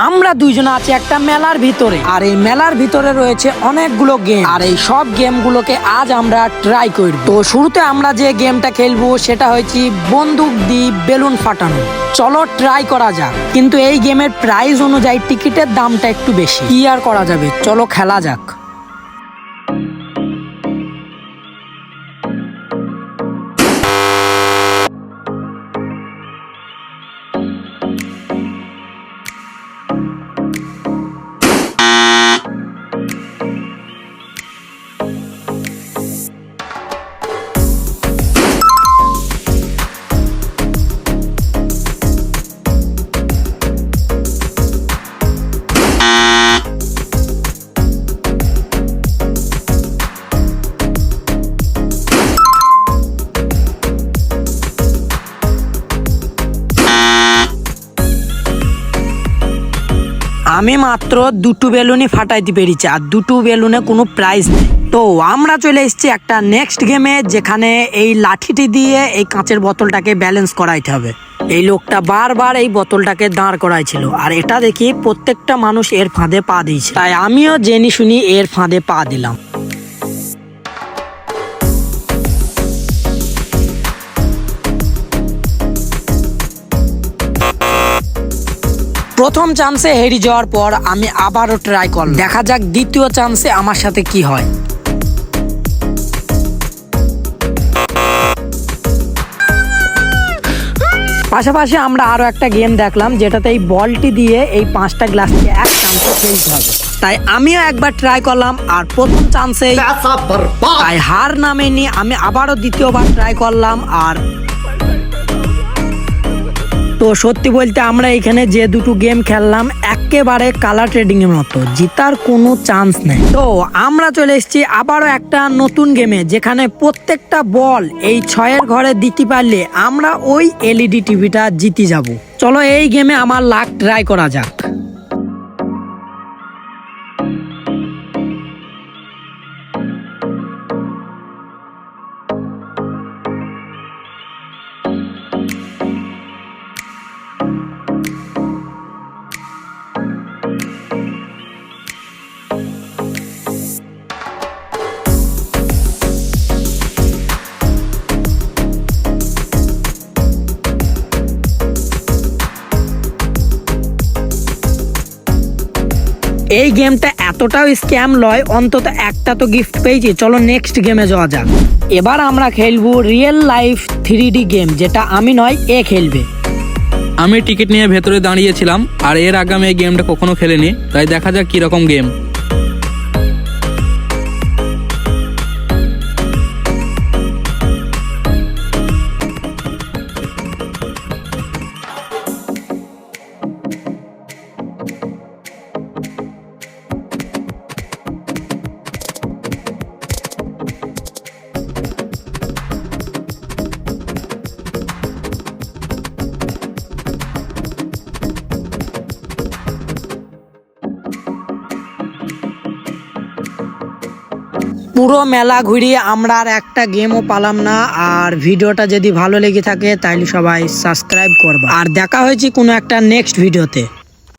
আমরা দুইজন আছি একটা মেলার ভিতরে, আর এই মেলার ভিতরে রয়েছে অনেকগুলো গেম, আর এই সব গেমগুলোকে আজ আমরা ট্রাই করব। তো শুরুতে আমরা যে গেমটা খেলবো সেটা হচ্ছে বন্দুক দিয়ে বেলুন ফাটানো। চলো ট্রাই করা যাক, কিন্তু এই গেমের প্রাইস অনুযায়ী টিকিটের দামটা একটু বেশি। কি আর করা যাবে, চলো খেলা যাক। আমি মাত্র দুটো বেলুনই ফাটাইতে পেরেছি, আর দুটো বেলুনে কোনো প্রাইজ নেই। তো আমরা চলে এসেছি একটা নেক্সট গেমে, যেখানে এই লাঠিটি দিয়ে এই কাঁচের বোতলটাকে ব্যালেন্স করাইতে হবে। এই লোকটা বারবার এই বোতলটাকে দাঁড় করাইছিল, আর এটা দেখি প্রত্যেকটা মানুষ এর ফাঁদে পা দিয়েছে, তাই আমিও জেনে শুনি এর ফাঁদে পা দিলাম। প্রথম চান্সে হেরে যাওয়ার পর আমি আবারও ট্রাই করলাম, দেখা যাক দ্বিতীয় চান্সে আমার সাথে কি হয়। পাশাপাশি আমরা আরো একটা গেম দেখলাম, যেটাতে এই বলটি দিয়ে এই 5টা গ্লাসকে এক চান্সে ফেলতে হবে। তাই আমিও একবার ট্রাই করলাম, আর প্রথম চান্সে তাই হার না মেনে আমি আবারও দ্বিতীয়বার ট্রাই করলাম। আর তো সত্যি বলতে আমরা এখানে যে দুটো গেম খেললাম একেবারে কালার ট্রেডিং এর মতো, জিতার কোনো চান্স নেই। তো আমরা চলে এসেছি আবারও একটা নতুন গেমে, যেখানে প্রত্যেকটা বল এই 6-এর ঘরে দিতে পারলে আমরা ওই এলইডি টিভিটা জিতে যাব। চলো এই গেমে আমার লাক ট্রাই করা যাক। এই গেমটা এতটাও স্ক্যাম লয়, অন্তত একটা তো গিফট পেয়েছি। চলো নেক্সট গেমে যাওয়া যাক। এবার আমরা খেলবো রিয়েল লাইফ 3D গেম, যেটা আমি নয় এ খেলবে। আমি টিকিট নিয়ে ভেতরে দাঁড়িয়েছিলাম, আর এর আগে আমি এই গেমটা কখনো খেলিনি, তাই দেখা যাক কিরকম গেম। পুরো মেলা ঘুরিয়ে আমরা আর একটা গেমও পালাম না। আর ভিডিওটা যদি ভালো লেগে থাকে তাহলে সবাই সাবস্ক্রাইব করবা, আর দেখা হয়েছে কোনো একটা নেক্সট ভিডিওতে।